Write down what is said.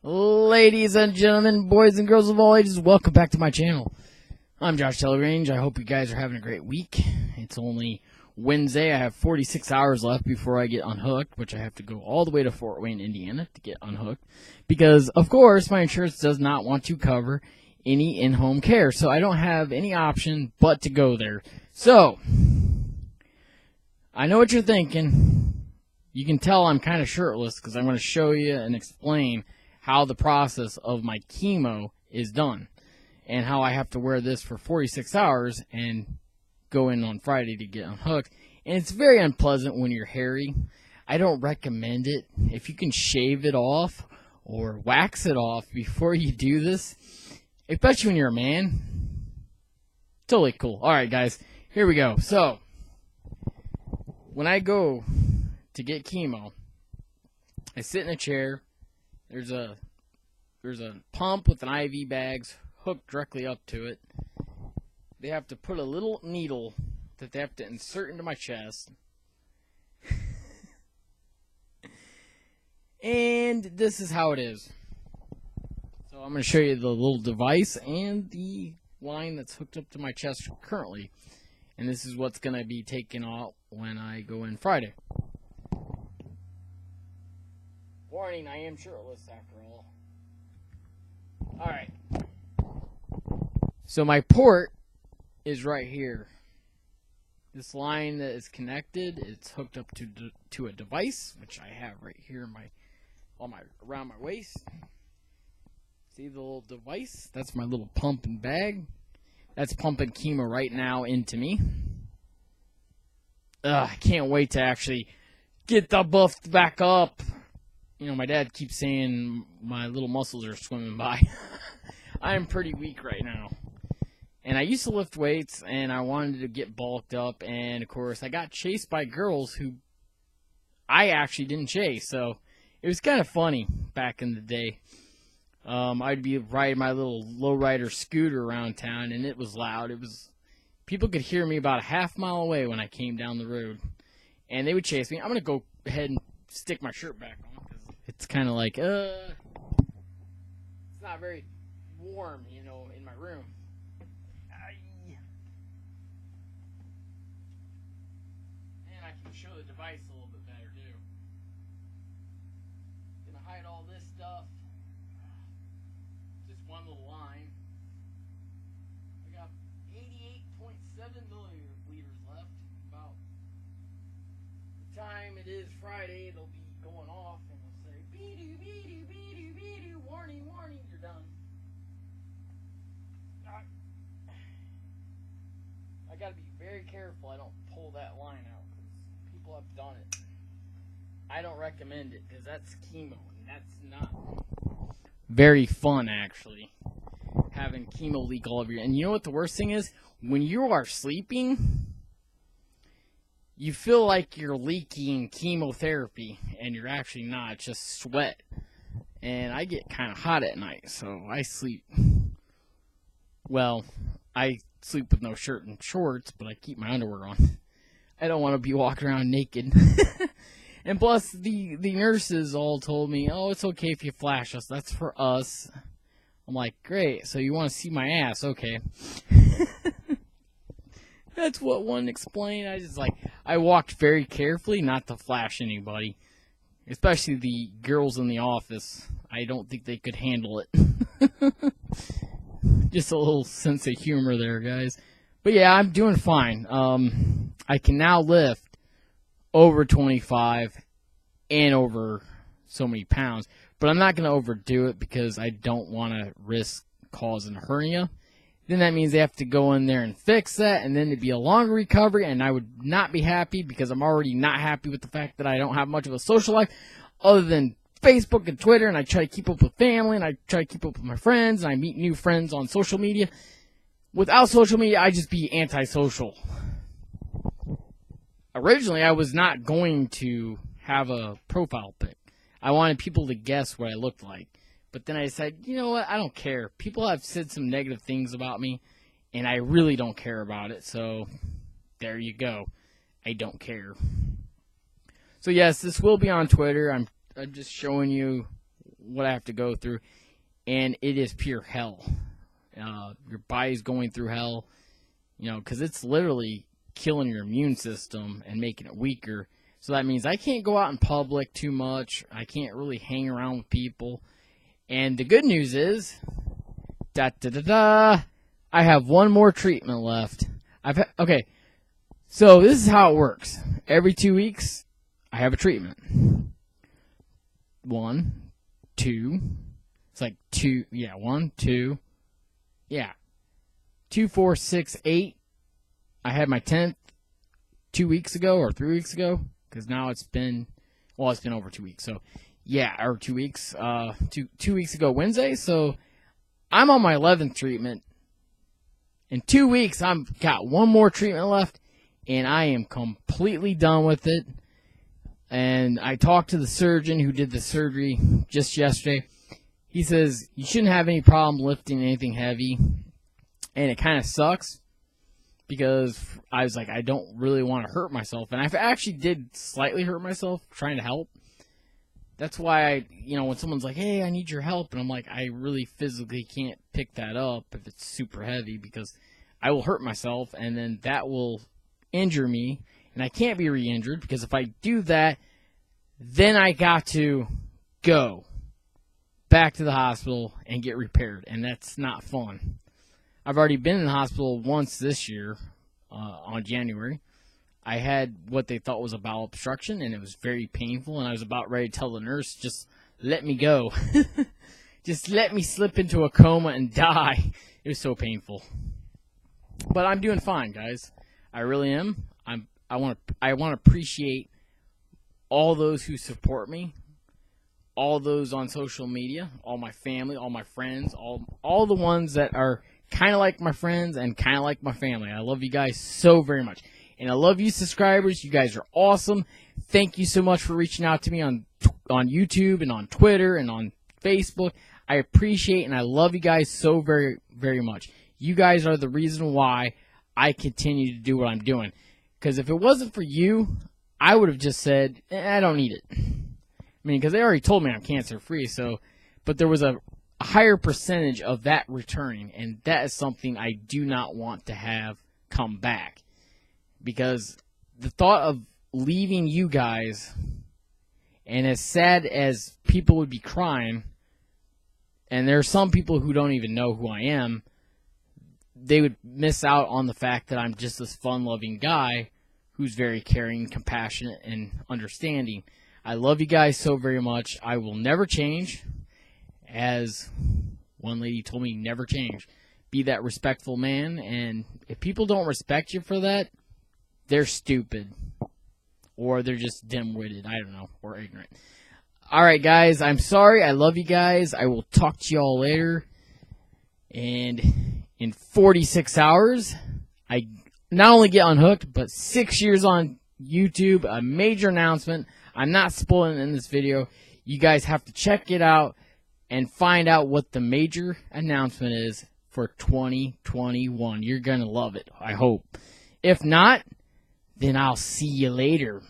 Ladies and gentlemen, boys and girls of all ages, welcome back to my channel. I'm Josh Telerange. I hope you guys are having a great week. It's only Wednesday. I have 46 hours left before I get unhooked, which I have to go all the way to Fort Wayne, Indiana to get unhooked. Because, of course, my insurance does not want to cover any in-home care. So I don't have any option but to go there. So, I know what you're thinking. You can tell I'm kind of shirtless because I'm going to show you and explain how the process of my chemo is done and how I have to wear this for 46 hours and go in on Friday to get unhooked. And it's very unpleasant when you're hairy. I don't recommend it. If you can shave it off or wax it off before you do this, especially when you're a man, totally cool. All right, guys, here we go. So, when I go to get chemo, I sit in a chair. There's a pump with an IV bags hooked directly up to it. They have to put a little needle that they have to insert into my chest. And this is how it is. So I'm going to show you the little device and the line that's hooked up to my chest currently. And this is what's going to be taken out when I go in Friday. Warning, I am shirtless after all. Alright. So my port is right here. This line that is connected, it's hooked up to a device, which I have right here in around my waist. See the little device? That's my little pump and bag. That's pumping chemo right now into me. I can't wait to actually get the buffed back up. You know, my dad keeps saying my little muscles are swimming by. I'm pretty weak right now. And I used to lift weights, and I wanted to get bulked up. And, of course, I got chased by girls who I actually didn't chase. So it was kind of funny back in the day. I'd be riding my little lowrider scooter around town, and it was loud. People could hear me about a half mile away when I came down the road. And they would chase me. I'm going to go ahead and stick my shirt back on. It's kind of like, it's not very warm, you know, in my room. And I can show the device a little bit better, too. Gonna hide all this stuff. Just one little line. I got 88.7 milliliters left. About the time it is Friday, it'll be going off. Warning, warning, you're done. I gotta be very careful I don't pull that line out, because people have done it. I don't recommend it, because that's chemo, and that's not very fun, actually, having chemo leak all over you. And you know what the worst thing is? When you are sleeping, you feel like you're leaking chemotherapy, and you're actually not. It's just sweat. And I get kind of hot at night, so I sleep. Well, I sleep with no shirt and shorts, but I keep my underwear on. I don't want to be walking around naked. And plus, the nurses all told me, oh, it's okay if you flash us. That's for us. I'm like, great, so you want to see my ass. Okay. That's what one explained. I walked very carefully not to flash anybody. Especially the girls in the office. I don't think they could handle it. Just a little sense of humor there, guys. But yeah, I'm doing fine. I can now lift over 25 and over so many pounds. But I'm not going to overdo it because I don't want to risk causing a hernia. Then that means they have to go in there and fix that, and then it'd be a longer recovery, and I would not be happy because I'm already not happy with the fact that I don't have much of a social life other than Facebook and Twitter, and I try to keep up with family, and I try to keep up with my friends, and I meet new friends on social media. Without social media, I'd just be antisocial. Originally, I was not going to have a profile pic. I wanted people to guess what I looked like. But then I decided, you know what, I don't care. People have said some negative things about me, and I really don't care about it. So, there you go. I don't care. So, yes, this will be on Twitter. I'm just showing you what I have to go through, and it is pure hell. Your body's going through hell, because it's literally killing your immune system and making it weaker. So that means I can't go out in public too much. I can't really hang around with people. And the good news is, I have one more treatment left. Okay, so this is how it works. Every 2 weeks, I have a treatment. 1, 2. It's like 2. Yeah, 1, 2. Yeah. 2, 4, 6, 8. I had my 10th 2 weeks ago or 3 weeks ago. Because now it's been over 2 weeks. So, yeah, or 2 weeks. 2 weeks ago Wednesday. So, I'm on my 11th treatment. In 2 weeks, I've got one more treatment left. And I am completely done with it. And I talked to the surgeon who did the surgery just yesterday. He says, you shouldn't have any problem lifting anything heavy. And it kind of sucks. Because I was like, I don't really want to hurt myself. And I actually did slightly hurt myself trying to help. That's why when someone's like, hey, I need your help. And I'm like, I really physically can't pick that up if it's super heavy. Because I will hurt myself. And then that will injure me. And I can't be re-injured. Because if I do that, then I got to go back to the hospital and get repaired. And that's not fun. I've already been in the hospital once this year, on January. I had what they thought was a bowel obstruction, and it was very painful, and I was about ready to tell the nurse, just let me go. Just let me slip into a coma and die. It was so painful. But I'm doing fine, guys. I really am. I want to appreciate all those who support me, all those on social media, all my family, all my friends, all the ones that are kind of like my friends and kind of like my family. I love you guys so very much. And I love you subscribers. You guys are awesome. Thank you so much for reaching out to me on YouTube and on Twitter and on Facebook. I appreciate and I love you guys so very, very much. You guys are the reason why I continue to do what I'm doing. Because if it wasn't for you, I would have just said, I don't need it. I mean, because they already told me I'm cancer-free. But there was a higher percentage of that returning, and that is something I do not want to have come back. Because the thought of leaving you guys, and as sad as people would be crying, and there are some people who don't even know who I am, they would miss out on the fact that I'm just this fun-loving guy who's very caring, compassionate, and understanding. I love you guys so very much. I will never change. As one lady told me, never change. Be that respectful man, and if people don't respect you for that, they're stupid. Or they're just dim-witted, I don't know, or ignorant. Alright guys, I'm sorry, I love you guys. I will talk to you all later. And in 46 hours, I not only get unhooked, but 6 years on YouTube, a major announcement. I'm not spoiling it in this video. You guys have to check it out and find out what the major announcement is for 2021. You're going to love it, I hope. If not, then I'll see you later.